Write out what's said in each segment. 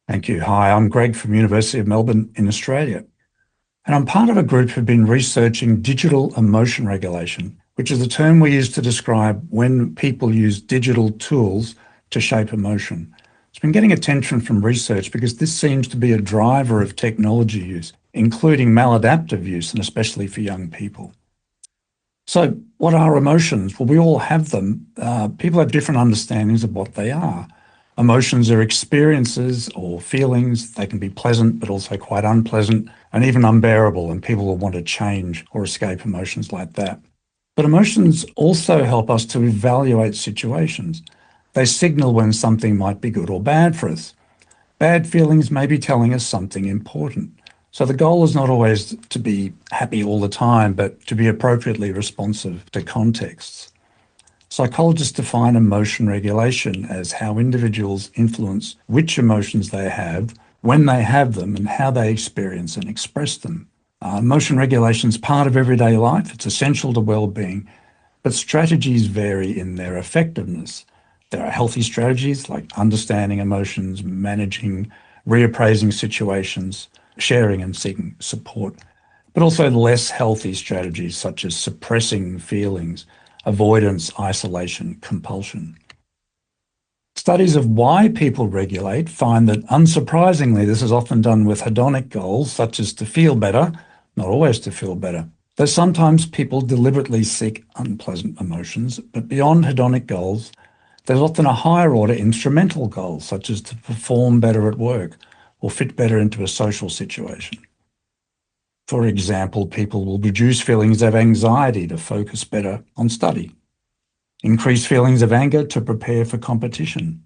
Thank you. Hi, I'm Greg from University of Melbourne in Australia. And I'm part of a group who've been researching digital emotion regulation, which is the term we use to describe when people use digital tools to shape emotion. It's been getting attention from research because this seems to be a driver of technology use, including maladaptive use, and especially for young people. So what are emotions? Well, we all have them. People have different understandings of what they are. Emotions are experiences or feelings. They can be pleasant, but also quite unpleasant and even unbearable, and people will want to change or escape emotions like that. But emotions also help us to evaluate situations. They signal when something might be good or bad for us. Bad feelings may be telling us something important. So the goal is not always to be happy all the time, but to be appropriately responsive to contexts. Psychologists define emotion regulation as how individuals influence which emotions they have, when they have them, and how they experience and express them. Emotion regulation is part of everyday life. It's essential to well-being, but strategies vary in their effectiveness. There are healthy strategies like understanding emotions, managing, reappraising situations, sharing and seeking support, but also less healthy strategies such as suppressing feelings, avoidance, isolation, compulsion. Studies of why people regulate find that, unsurprisingly, this is often done with hedonic goals, such as to feel better, not always to feel better. Though sometimes people deliberately seek unpleasant emotions, but beyond hedonic goals, there's often a higher order instrumental goal, such as to perform better at work or fit better into a social situation. For example, people will reduce feelings of anxiety to focus better on study, increase feelings of anger to prepare for competition,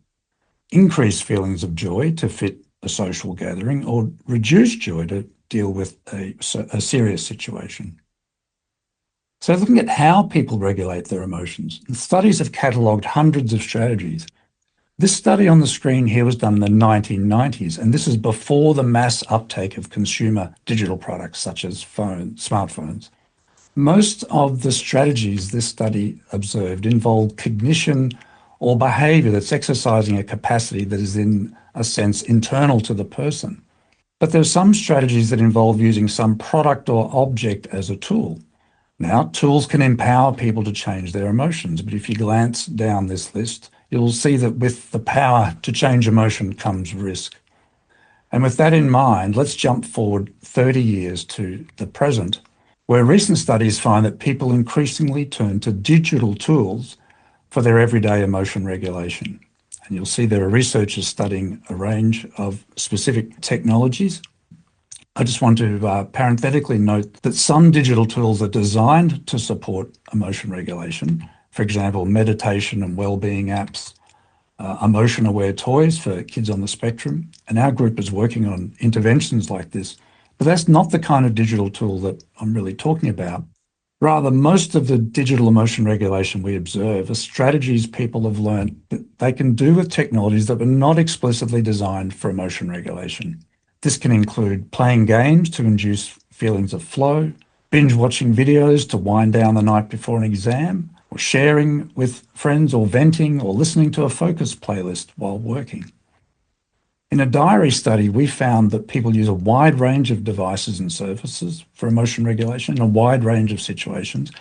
increase feelings of joy to fit a social gathering, or reduce joy to deal with a serious situation. So looking at how people regulate their emotions, studies have catalogued hundreds of strategies. This study on the screen here was done in the 1990s, and this is before the mass uptake of consumer digital products such as smartphones. Most of the strategies this study observed involved cognition or behaviour that's exercising a capacity that is, in a sense, internal to the person. But there are some strategies that involve using some product or object as a tool. Now, tools can empower people to change their emotions, but if you glance down this list, you'll see that with the power to change emotion comes risk. And with that in mind, let's jump forward 30 years to the present, where recent studies find that people increasingly turn to digital tools for their everyday emotion regulation. And you'll see there are researchers studying a range of specific technologies. I just want to parenthetically note that some digital tools are designed to support emotion regulation. For example, meditation and well-being apps, emotion-aware toys for kids on the spectrum. And our group is working on interventions like this. But that's not the kind of digital tool that I'm really talking about. Rather, most of the digital emotion regulation we observe are strategies people have learned that they can do with technologies that were not explicitly designed for emotion regulation. This can include playing games to induce feelings of flow, binge watching videos to wind down the night before an exam, or sharing with friends, or venting, or listening to a focus playlist while working. In a diary study, we found that people use a wide range of devices and services for emotion regulation in a wide range of situations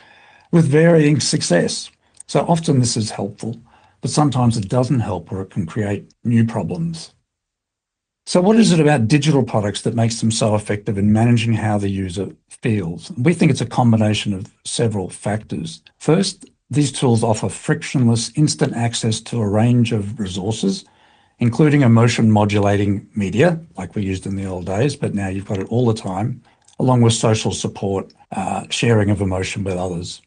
with varying success. So often this is helpful, but sometimes it doesn't help or it can create new problems. So what is it about digital products that makes them so effective in managing how the user feels? We think it's a combination of several factors. First, these tools offer frictionless, instant access to a range of resources, including emotion modulating media, like we used in the old days, but now you've got it all the time, along with social support, sharing of emotion with others.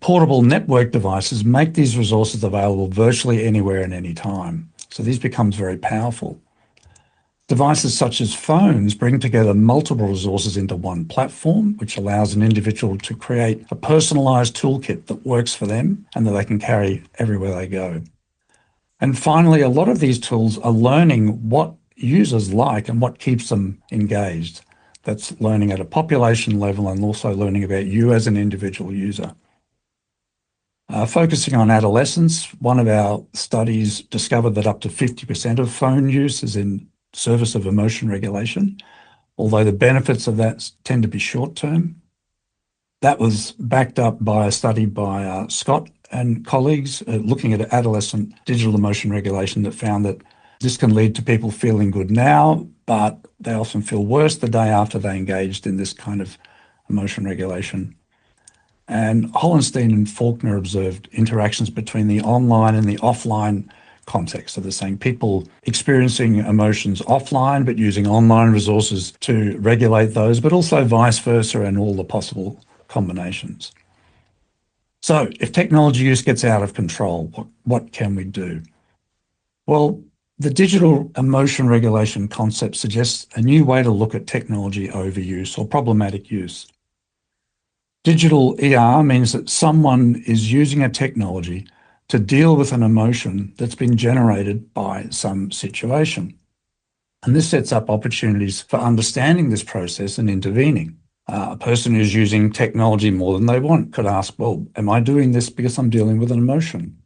Portable network devices make these resources available virtually anywhere and any time. So these becomes very powerful. Devices such as phones bring together multiple resources into one platform, which allows an individual to create a personalised toolkit that works for them and that they can carry everywhere they go. And finally, a lot of these tools are learning what users like and what keeps them engaged. That's learning at a population level and also learning about you as an individual user. Focusing on adolescence, one of our studies discovered that up to 50% of phone use is in service of emotion regulation, although the benefits of that tend to be short-term. That was backed up by a study by Scott and colleagues looking at adolescent digital emotion regulation that found that this can lead to people feeling good now, but they often feel worse the day after they engaged in this kind of emotion regulation. And Hollenstein and Faulkner observed interactions between the online and the offline context. So they're saying people experiencing emotions offline but using online resources to regulate those, but also vice versa and all the possible combinations. So if technology use gets out of control, what can we do? Well, the digital emotion regulation concept suggests a new way to look at technology overuse or problematic use. Digital ER means that someone is using a technology to deal with an emotion that's been generated by some situation. And this sets up opportunities for understanding this process and intervening. A person who's using technology more than they want could ask, well, am I doing this because I'm dealing with an emotion?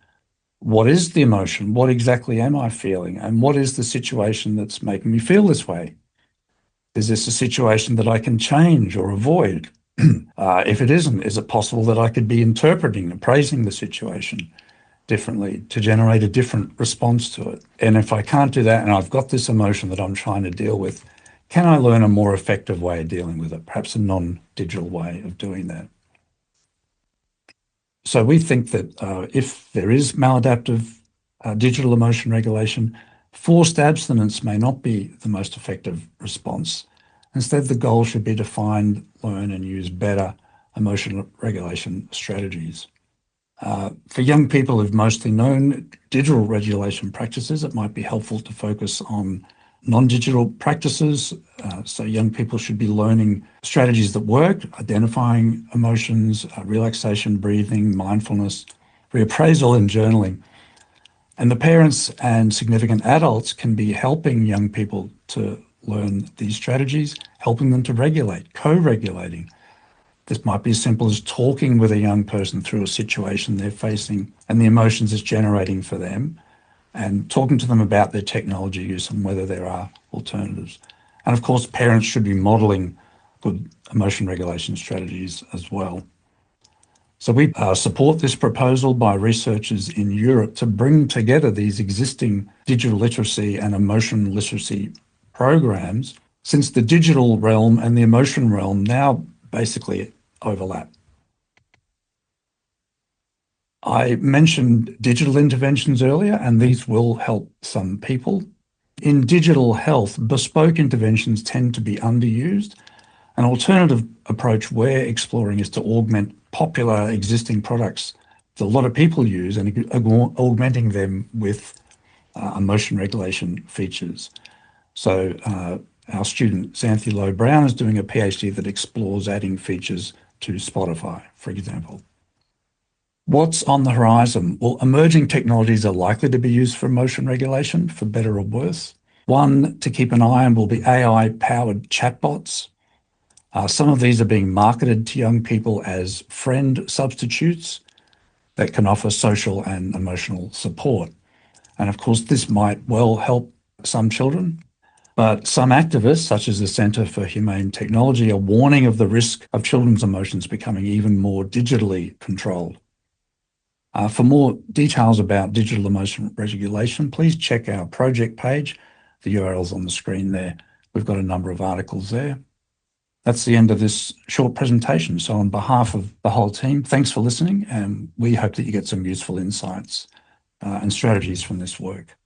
What is the emotion? What exactly am I feeling? And what is the situation that's making me feel this way? Is this a situation that I can change or avoid? If it isn't, is it possible that I could be interpreting, appraising the situation differently to generate a different response to it? And if I can't do that and I've got this emotion that I'm trying to deal with, can I learn a more effective way of dealing with it, perhaps a non-digital way of doing that? So we think that if there is maladaptive digital emotion regulation, forced abstinence may not be the most effective response. Instead, the goal should be to find, learn, and use better emotion regulation strategies. For young people who've mostly known digital regulation practices, it might be helpful to focus on non-digital practices. So young people should be learning strategies that work, identifying emotions, relaxation, breathing, mindfulness, reappraisal, and journaling. And the parents and significant adults can be helping young people to learn these strategies, helping them to regulate, co-regulating. This might be as simple as talking with a young person through a situation they're facing and the emotions it's generating for them, and talking to them about their technology use and whether there are alternatives. And of course, parents should be modeling good emotion regulation strategies as well. So we support this proposal by researchers in Europe to bring together these existing digital literacy and emotion literacy programs, since the digital realm and the emotion realm now basically overlap. I mentioned digital interventions earlier, and these will help some people. In digital health, bespoke interventions tend to be underused. An alternative approach we're exploring is to augment popular existing products that a lot of people use and augmenting them with emotion regulation features. So our student, Xanthi Lowe-Brown, is doing a PhD that explores adding features to Spotify, for example. What's on the horizon? Well, emerging technologies are likely to be used for emotion regulation, for better or worse. One to keep an eye on will be AI-powered chatbots. Some of these are being marketed to young people as friend substitutes that can offer social and emotional support. And of course, this might well help some children, but some activists, such as the Centre for Humane Technology, are warning of the risk of children's emotions becoming even more digitally controlled. For more details about digital emotion regulation, please check our project page. The URL's on the screen there. We've got a number of articles there. That's the end of this short presentation. So on behalf of the whole team, thanks for listening, and we hope that you get some useful insights and strategies from this work.